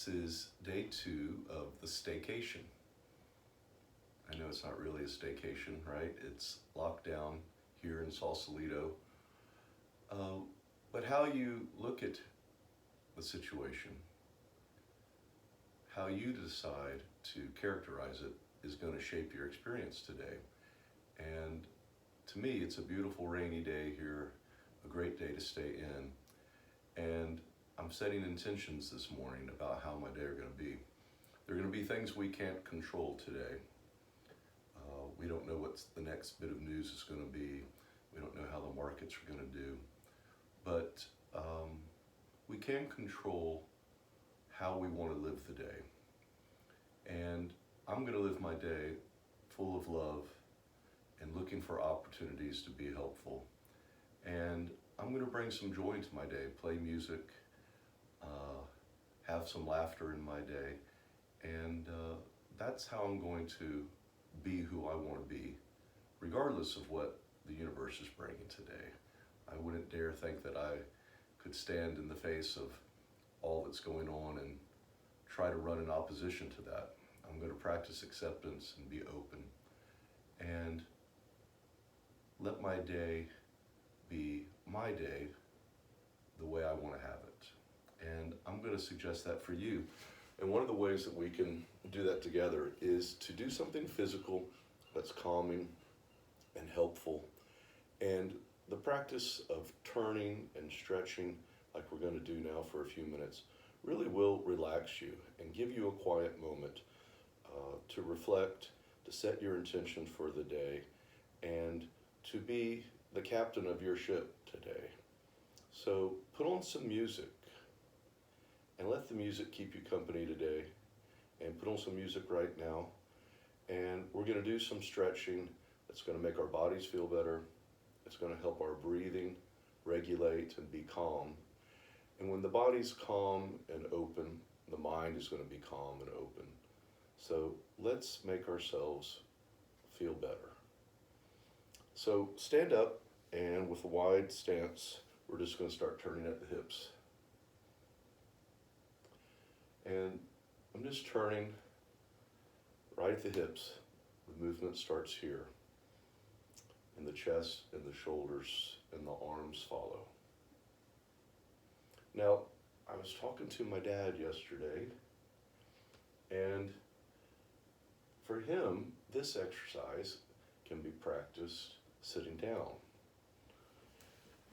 This is day 2 of the staycation. I know it's not really a staycation, right? It's lockdown here in Sausalito. But how you look at the situation, how you decide to characterize it is going to shape your experience today. And to me, it's a beautiful rainy day here, a great day to stay in. And I'm setting intentions this morning about how my day are going to be. There are going to be things we can't control today. We don't know what the next bit of news is going to be. We don't know how the markets are going to do. But we can control how we want to live the day. And I'm going to live my day full of love and looking for opportunities to be helpful. And I'm going to bring some joy into my day, play music, have some laughter in my day. And that's how I'm going to be who I want to be, regardless of what the universe is bringing today. I wouldn't dare think that I could stand in the face of all that's going on and try to run in opposition to that. I'm going to practice acceptance and be open and let my day be my day the way I want to have it. And I'm going to suggest that for you. And one of the ways that we can do that together is to do something physical that's calming and helpful. And the practice of turning and stretching, like we're going to do now for a few minutes, really will relax you and give you a quiet moment to reflect, to set your intention for the day, and to be the captain of your ship today. So put on some music and let the music keep you company today, and put on some music right now. And we're going to do some stretching that's going to make our bodies feel better. It's going to help our breathing regulate and be calm. And when the body's calm and open, the mind is going to be calm and open. So let's make ourselves feel better. So stand up, and with a wide stance, we're just going to start turning at the hips. And I'm just turning right at the hips. The movement starts here. And the chest and the shoulders and the arms follow. Now, I was talking to my dad yesterday, and for him, this exercise can be practiced sitting down.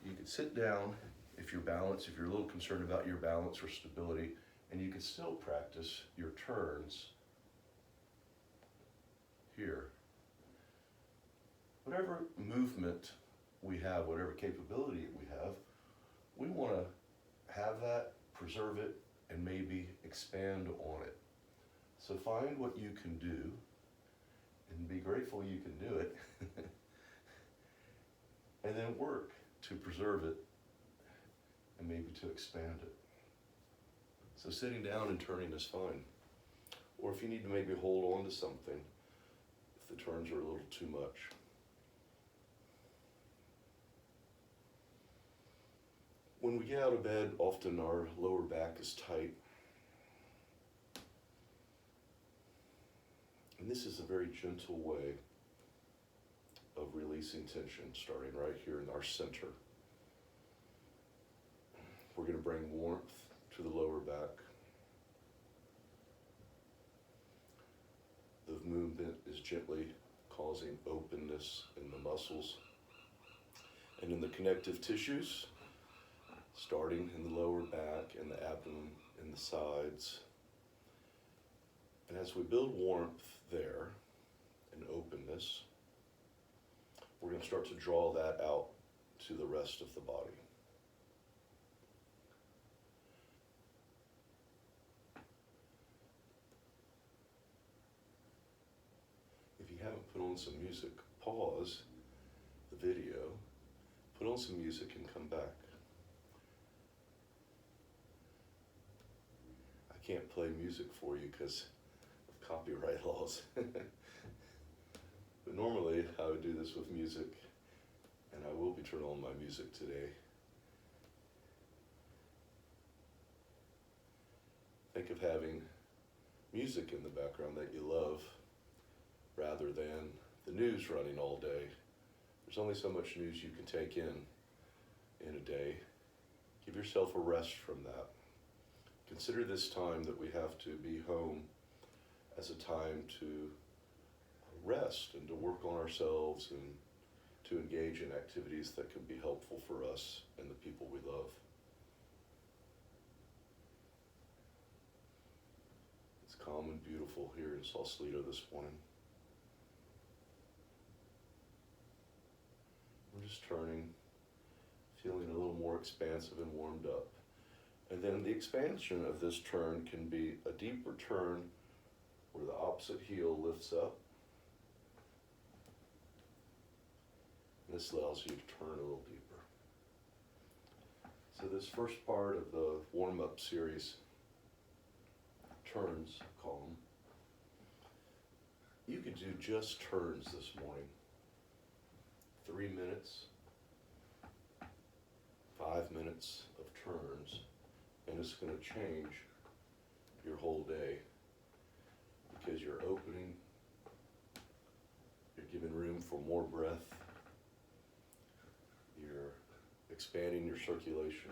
You can sit down if you're balanced, if you're a little concerned about your balance or stability, and you can still practice your turns here. Whatever movement we have, whatever capability we have, we want to have that, preserve it, and maybe expand on it. So find what you can do and be grateful you can do it, and then work to preserve it and maybe to expand it. So sitting down and turning is fine. Or if you need to maybe hold on to something, if the turns are a little too much. When we get out of bed, often our lower back is tight. And this is a very gentle way of releasing tension, starting right here in our center. We're going to bring warmth to the lower back. The movement is gently causing openness in the muscles and in the connective tissues, starting in the lower back and the abdomen and the sides. And as we build warmth there and openness, we're going to start to draw that out to the rest of the body. If you haven't put on some music, pause the video, put on some music and come back. I can't play music for you because of copyright laws. But normally I would do this with music, and I will be turning on my music today. Think of having music in the background that you love rather than the news running all day. There's only so much news you can take in a day. Give yourself a rest from that. Consider this time that we have to be home as a time to rest and to work on ourselves and to engage in activities that can be helpful for us and the people we love. It's calm and beautiful here in Sausalito this morning. We're just turning, feeling a little more expansive and warmed up. And then the expansion of this turn can be a deeper turn where the opposite heel lifts up. And this allows you to turn a little deeper. So this first part of the warm-up series, turns, call them. You could do just turns this morning. 3 minutes, 5 minutes of turns, and it's going to change your whole day because you're opening, you're giving room for more breath, you're expanding your circulation,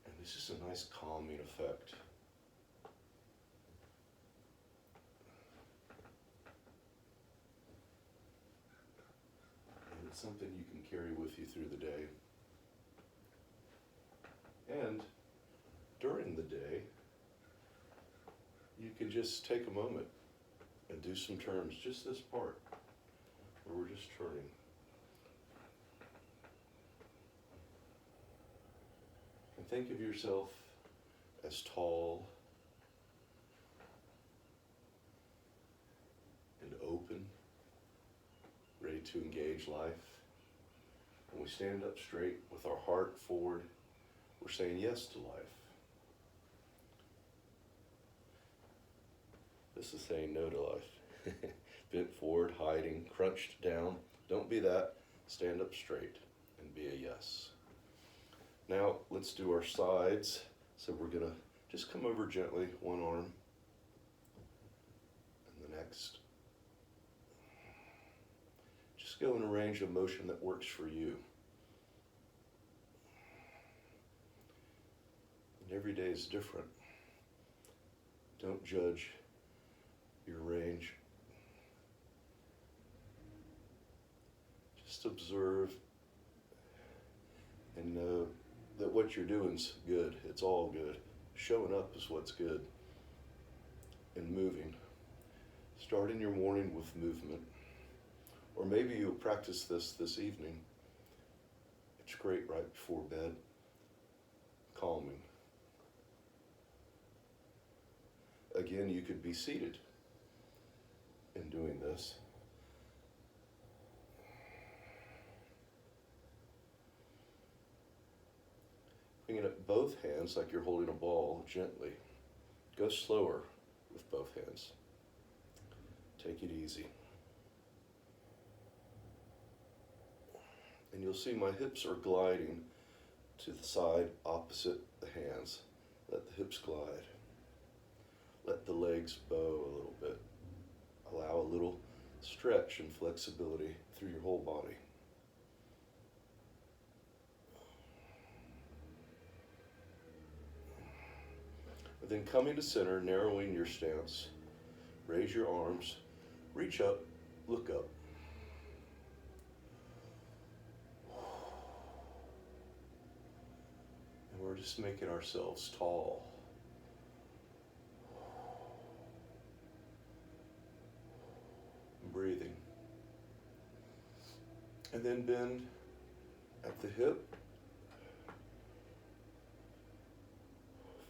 and it's just a nice calming effect. And it's something you can carry with you through the day. And during the day, you can just take a moment and do some turns, just this part, where we're just turning. And think of yourself as tall and open, ready to engage life. When we stand up straight with our heart forward, we're saying yes to life. This is saying no to life. Bent forward, hiding, crunched down. Don't be that. Stand up straight and be a yes. Now let's do our sides. So we're gonna just come over gently, one arm and the next. Just go in a range of motion that works for you. And every day is different. Don't judge your range. Just observe and know that what you're doing is good. It's all good. Showing up is what's good. And moving. Starting your morning with movement. Or maybe you'll practice this evening. It's great right before bed. Calming. Again, you could be seated in doing this. Bringing up both hands like you're holding a ball gently. Go slower with both hands. Take it easy. And you'll see my hips are gliding to the side opposite the hands. Let the hips glide. Let the legs bow a little bit. Allow a little stretch and flexibility through your whole body. And then coming to center, narrowing your stance. Raise your arms, reach up, look up. And we're just making ourselves tall. Breathing. And then bend at the hip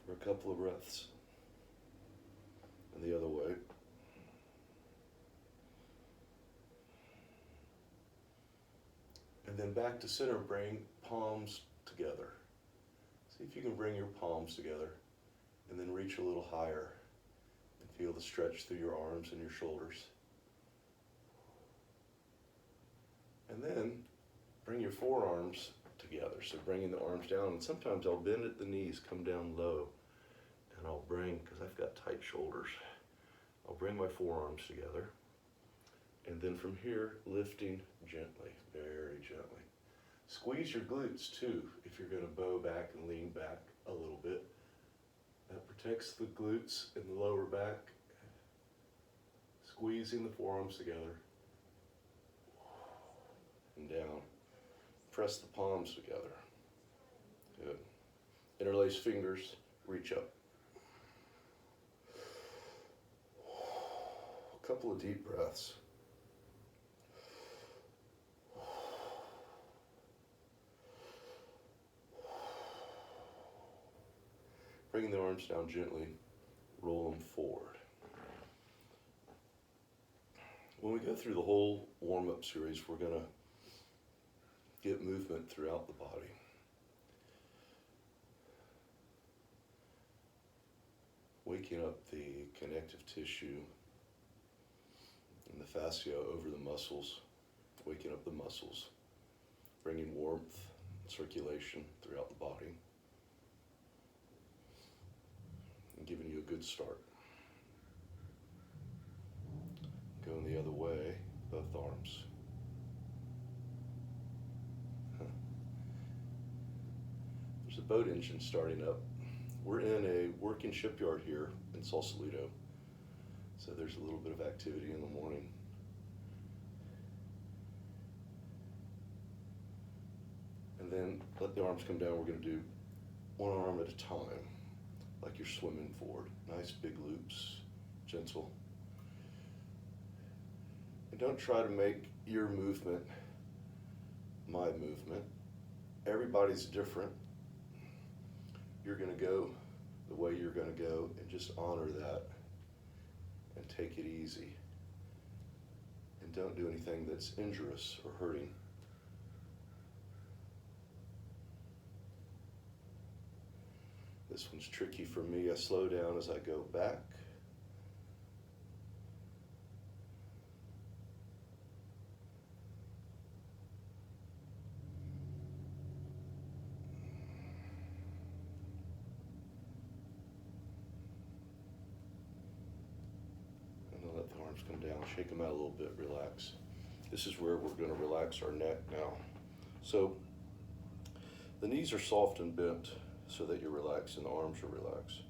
for a couple of breaths. And the other way. And then back to center, bring palms together. See if you can bring your palms together and then reach a little higher and feel the stretch through your arms and your shoulders. And then bring your forearms together. So bringing the arms down, and sometimes I'll bend at the knees, come down low, And I'll bring, because I've got tight shoulders, I'll bring my forearms together. And then from here, lifting gently, very gently. Squeeze your glutes too, if you're gonna bow back and lean back a little bit. That protects the glutes and the lower back. Squeezing the forearms together. And down. Press the palms together. Good. Interlace fingers, reach up. A couple of deep breaths. Bringing the arms down gently, roll them forward. When we go through the whole warm-up series, we're going to get movement throughout the body. Waking up the connective tissue and the fascia over the muscles, waking up the muscles, bringing warmth, circulation throughout the body, and giving you a good start. Going the other way, both arms. There's a boat engine starting up. We're in a working shipyard here in Sausalito, so there's a little bit of activity in the morning. And then let the arms come down. We're going to do one arm at a time, like you're swimming forward. Nice big loops, gentle. And don't try to make your movement my movement. Everybody's different. You're going to go the way you're going to go, and just honor that and take it easy. And don't do anything that's injurious or hurting. This one's tricky for me. I slow down as I go back. Come down, shake them out a little bit, relax. This is where we're going to relax our neck now. So the knees are soft and bent so that you're relaxed and the arms are relaxed.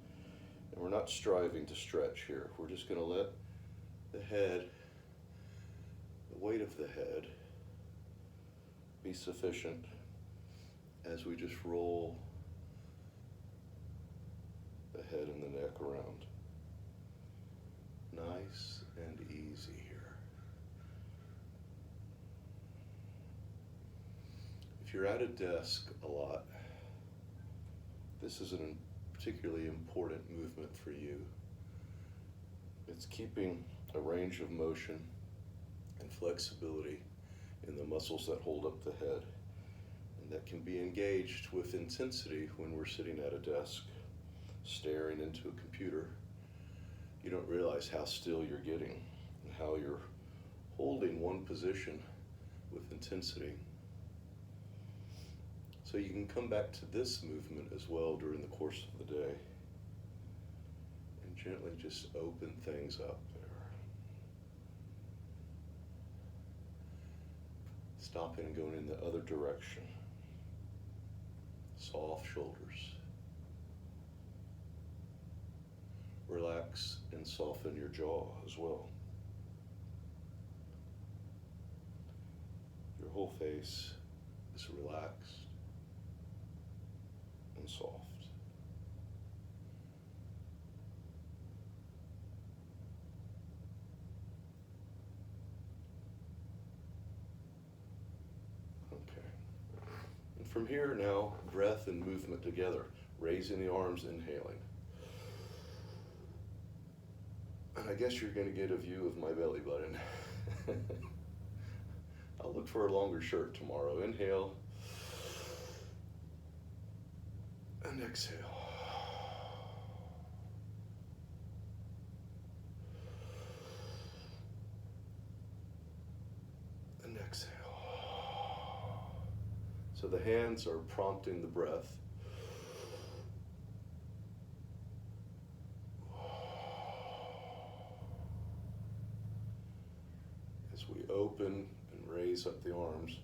And we're not striving to stretch here. We're just going to let the head, the weight of the head, be sufficient as we just roll the head and the neck around. Nice and easy here. If you're at a desk a lot, this is a particularly important movement for you. It's keeping a range of motion and flexibility in the muscles that hold up the head, and that can be engaged with intensity when we're sitting at a desk, staring into a computer. You don't realize how still you're getting and how you're holding one position with intensity. So you can come back to this movement as well during the course of the day and gently just open things up there. Stopping and going in the other direction. Soft shoulders. Relax and soften your jaw as well. Your whole face is relaxed and soft. Okay. And from here now, breath and movement together. Raising the arms, inhaling. I guess you're going to get a view of my belly button. I'll look for a longer shirt tomorrow. Inhale and exhale. And exhale. So the hands are prompting the breath. open and raise up the arms,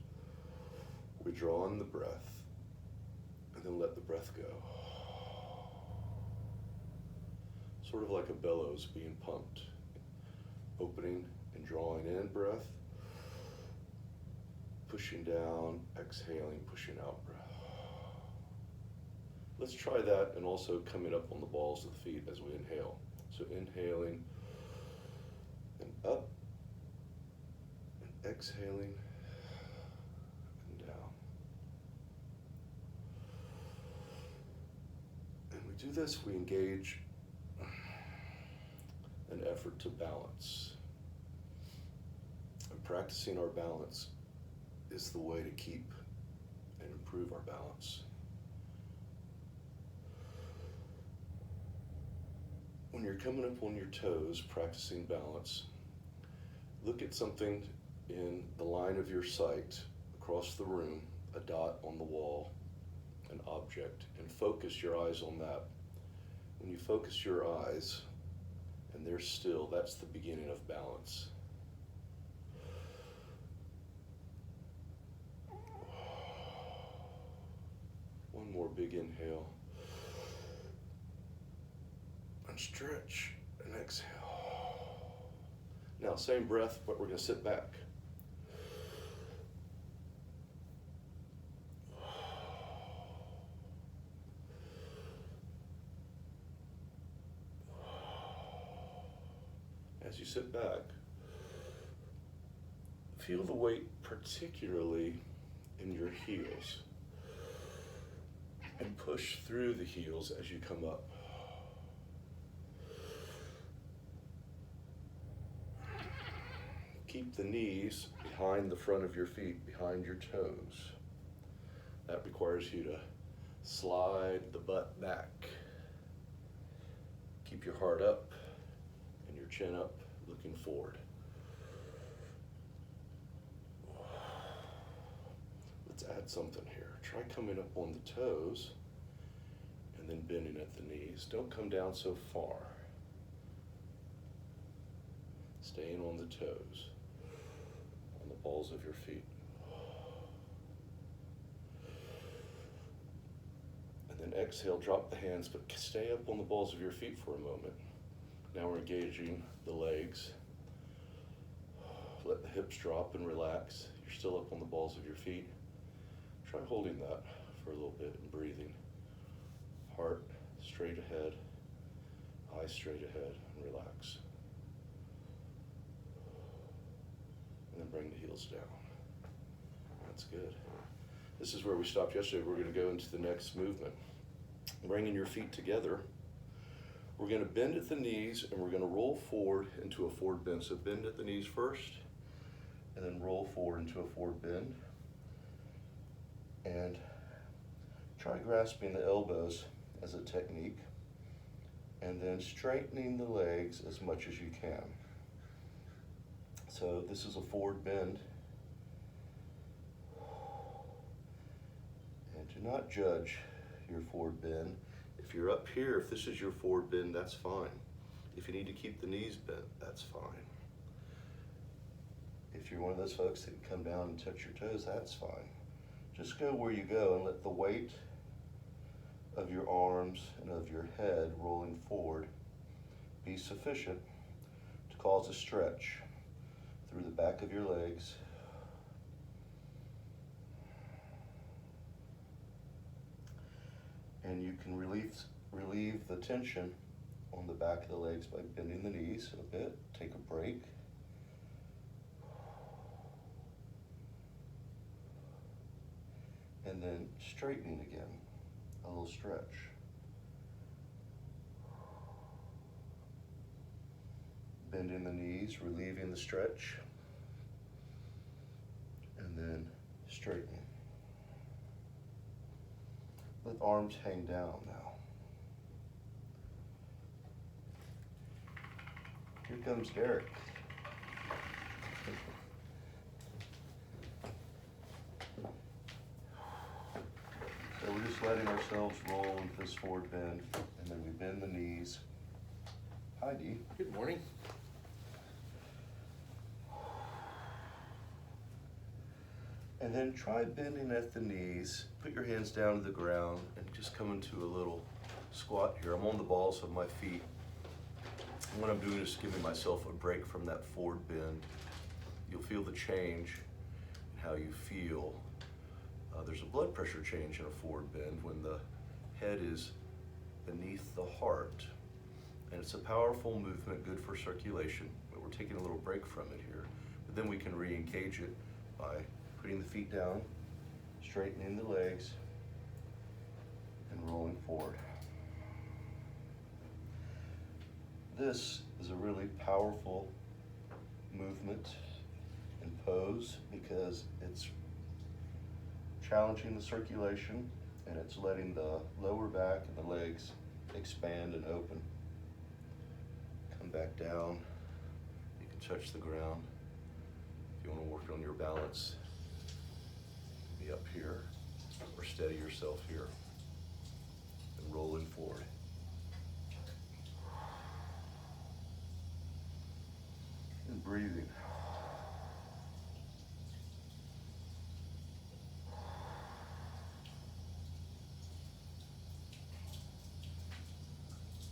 we draw in the breath and then let the breath go. Sort of like a bellows being pumped. Opening and drawing in breath, pushing down, exhaling, pushing out breath. Let's try that, and also coming up on the balls of the feet as we inhale. So inhaling and up, and exhaling and down. And we do this, we engage an effort to balance. And practicing our balance is the way to keep and improve our balance. When you're coming up on your toes, practicing balance, look at something in the line of your sight across the room, a dot on the wall, an object, and focus your eyes on that. When you focus your eyes and they're still, that's the beginning of balance. One more big inhale. And stretch and exhale. Now, same breath, but we're going to sit back. As you sit back, feel the weight particularly in your heels, and push through the heels as you come up. Keep the knees behind the front of your feet, behind your toes. That requires you to slide the butt back. Keep your heart up and your chin up, looking forward. Let's add something here. Try coming up on the toes and then bending at the knees. Don't come down so far. Staying on the toes, on the balls of your feet. And then exhale, drop the hands, but stay up on the balls of your feet for a moment. Now we're engaging the legs. Let the hips drop and relax. You're still up on the balls of your feet. Try holding that for a little bit and breathing. Heart straight ahead, eyes straight ahead, and relax. And then bring the heels down. That's good. This is where we stopped yesterday. We're going to go into the next movement. Bringing your feet together. We're going to bend at the knees and we're going to roll forward into a forward bend. So bend at the knees first and then roll forward into a forward bend. And try grasping the elbows as a technique and then straightening the legs as much as you can. So this is a forward bend. And do not judge your forward bend. If you're up here, if this is your forward bend, that's fine. If you need to keep the knees bent, that's fine. If you're one of those folks that can come down and touch your toes, that's fine. Just go where you go and let the weight of your arms and of your head rolling forward be sufficient to cause a stretch through the back of your legs. And you can relieve the tension on the back of the legs by bending the knees a bit. Take a break. And then straightening again, a little stretch. Bending the knees, relieving the stretch, and then straightening. Let arms hang down now. Here comes Derek. So we're just letting ourselves roll into this forward bend, and then we bend the knees. Hi, Dee. Good morning. And then try bending at the knees. Put your hands down to the ground and just come into a little squat here. I'm on the balls of my feet. And what I'm doing is giving myself a break from that forward bend. You'll feel the change in how you feel. There's a blood pressure change in a forward bend when the head is beneath the heart. And it's a powerful movement, good for circulation, but we're taking a little break from it here. But then we can re-engage it by putting the feet down, straightening the legs, and rolling forward. This is a really powerful movement and pose because it's challenging the circulation and it's letting the lower back and the legs expand and open. Come back down. You can touch the ground. If you want to work on your balance, be up here or steady yourself here and rolling forward. And breathing.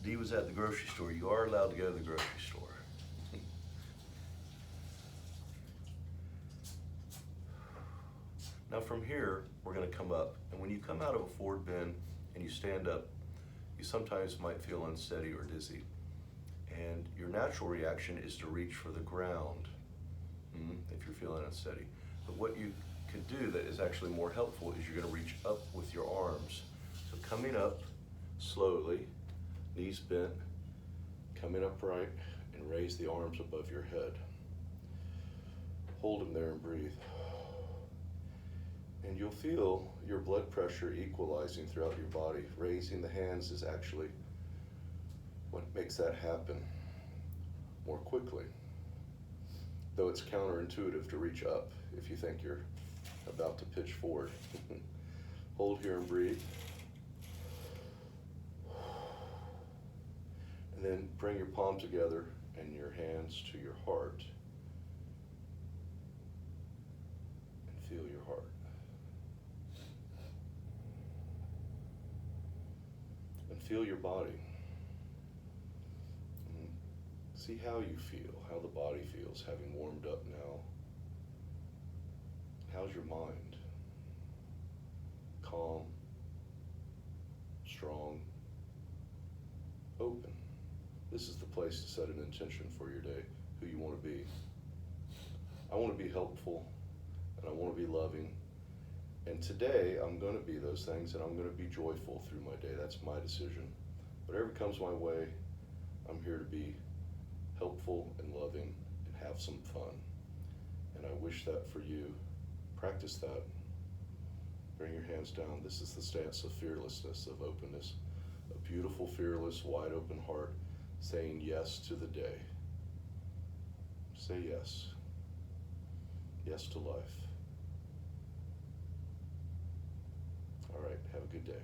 Dee was at the grocery store. You are allowed to go to the grocery store. Now from here, we're going to come up. And when you come out of a forward bend and you stand up, you sometimes might feel unsteady or dizzy. And your natural reaction is to reach for the ground if you're feeling unsteady. But what you can do that is actually more helpful is you're going to reach up with your arms. So coming up slowly, knees bent, coming upright, and raise the arms above your head. Hold them there and breathe. And you'll feel your blood pressure equalizing throughout your body. Raising the hands is actually what makes that happen more quickly. Though it's counterintuitive to reach up if you think you're about to pitch forward. Hold here and breathe. And then bring your palm together and your hands to your heart. And feel your heart. And feel your body. And see how you feel, how the body feels, having warmed up now. How's your mind? Calm, strong, open. This is the place to set an intention for your day, who you want to be. I want to be helpful, and I want to be loving. And today, I'm going to be those things, and I'm going to be joyful through my day. That's my decision. Whatever comes my way, I'm here to be helpful and loving and have some fun. And I wish that for you. Practice that. Bring your hands down. This is the stance of fearlessness, of openness. A beautiful, fearless, wide open heart saying yes to the day. Say yes. Yes to life. All right, have a good day.